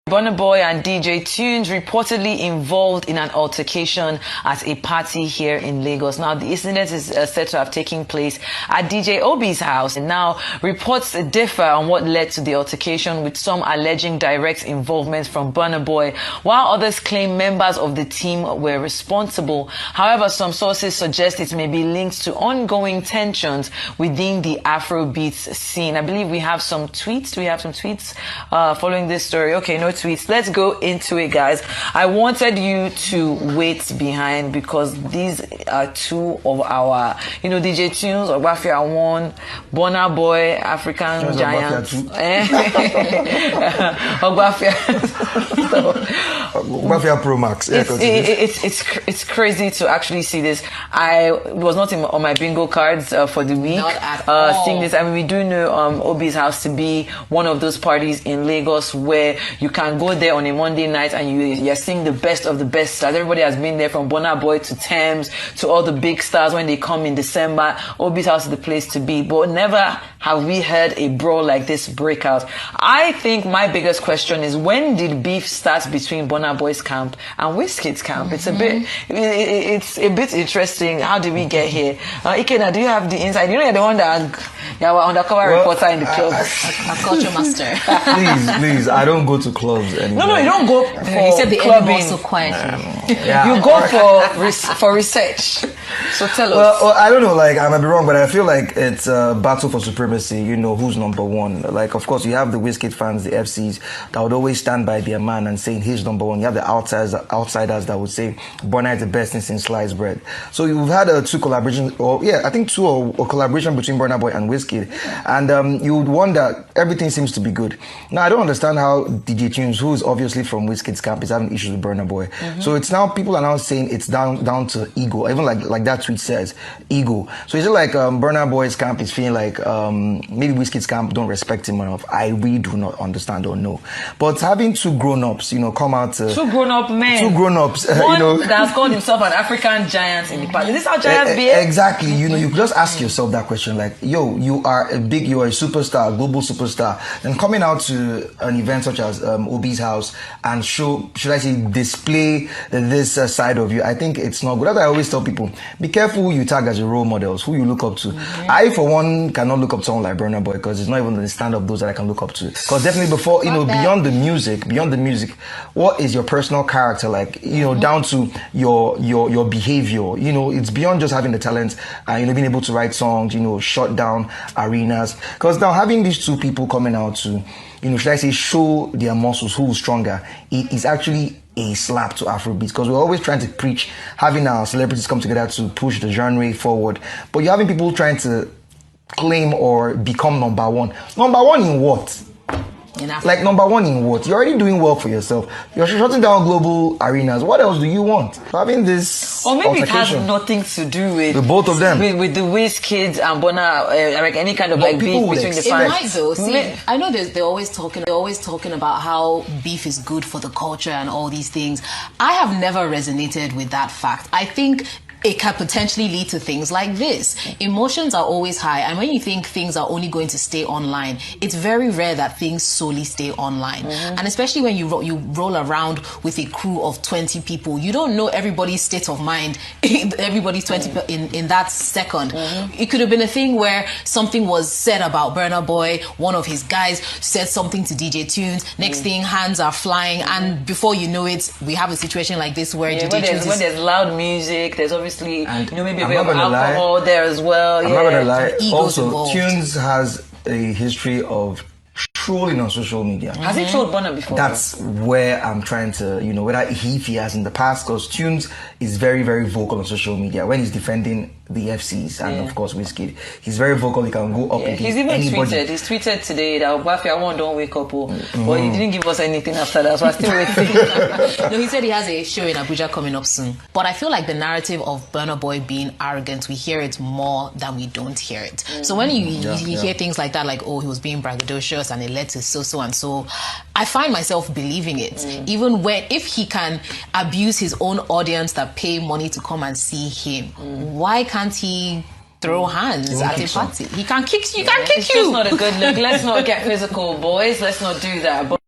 Burna Boy and DJ Tunez reportedly involved in an altercation at a party here in Lagos. Now, the incident is said to have taken place at DJ Obi's house. And now, reports differ on what led to the altercation, with some alleging direct involvement from Burna Boy, while others claim members of the team were responsible. However, some sources suggest it may be linked to ongoing tensions within the Afrobeat scene. I believe we have some tweets. Do we have some tweets following this story? Okay, no tweets. Let's go into it, guys. I wanted you to wait behind because these are two of our, DJ Tunez, Ogbafia One, Burna Boy, African Giants. Ogbafia Pro Max. Yeah, it's crazy to actually see this. I was not on my bingo cards for the week. Not at all. Seeing this, I mean, we do know Obi's house to be one of those parties in Lagos where you can go there on a Monday night and you're seeing the best of the best stars. Everybody has been there, from Burna Boy to Thames to all the big stars. When they come in December, Obi's house is the place to be. But never have we heard a brawl like this break out. I think my biggest question is, when did beef start between Burna Boy's camp and Wizkid's camp? It's a bit interesting. How did we get here? Ikena, do you have the insight? You're the one that you're undercover reporter in the club. A culture master. Please, I don't go to clubs anymore. No, you don't go for He said the clubbing. so quietly. You go for research. So tell us. Well, I don't know, I might be wrong, but I feel like it's a battle for supremacy, who's number one. Of course, you have the Wizkid fans, the FCs, that would always stand by their man and saying he's number one. You have the outsiders that would say Burna is the best thing since sliced bread. So you've had two collaborations, a collaboration between Burna Boy and Wizkid. And you would wonder, everything seems to be good. Now, I don't understand how DJ Tunez, who is obviously from Wizkid's camp, is having issues with Burna Boy. So it's now, people are now saying it's down to ego. Even like that tweet says, ego. So is it like Burna Boy's camp is feeling like maybe Wizkid's camp don't respect him enough? I really do not understand or know. But having two grown-ups, come out to... Two grown-up men. Two grown-ups, One that has called himself an African giant in the past. Is this how giants behave? Exactly. You just ask yourself that question, you are a superstar, a global superstar, and coming out to an event such as Obi's house and display this side of you, I think it's not good. As I always tell people, be careful who you tag as your role models, who you look up to. I, for one, cannot look up to someone like Burna Boy because it's not even the stand of those that I can look up to. Because definitely before, beyond the music, what is your personal character like? Down to your behavior. It's beyond just having the talent and being able to write songs, shut down arenas. Because now having these two people coming out to, show their muscles, who's stronger, it is actually a slap to Afrobeat, because we're always trying to preach having our celebrities come together to push the genre forward. But you're having people trying to claim or become number one. Number one in what? Number one in what? You're already doing well for yourself. You're shutting down global arenas. What else do you want? Having this or maybe it has nothing to do with both of them. With the Wizkid and Burna, any kind of beef between the fans. It might though. See, I know they're always talking about how beef is good for the culture and all these things. I have never resonated with that fact. I think it can potentially lead to things like this. Emotions are always high, and when you think things are only going to stay online, it's very rare that things solely stay online. And especially when you roll around with a crew of 20 people, you don't know everybody's state of mind, everybody's 20 in that second. It could have been a thing where something was said about Burna Boy, one of his guys said something to DJ Tunez, next thing hands are flying, and before you know it, we have a situation like this where DJ Tunez when there's loud music, there's obviously maybe a bit of alcohol there as well. I'm not gonna lie. Also, Tunez has a history of trolling on social media. Has he trolled Burna before? That's where I'm trying to, whether if he has in the past, because Tunez is very, very vocal on social media when he's defending the FCs and of course Wizkid. He's very vocal. He can go up against anybody. He's tweeted today that Ogbafia One don't wake up, but he didn't give us anything after that, so I'm still waiting. No, he said he has a show in Abuja coming up soon. But I feel like the narrative of Burna Boy being arrogant, we hear it more than we don't hear it. So when you hear things like that, like, oh, he was being braggadocious and it led to so and so, I find myself believing it. Even if he can abuse his own audience that pay money to come and see him, why can't he throw hands at a party? He can kick you. It's just not a good look. Let's not get physical, boys. Let's not do that.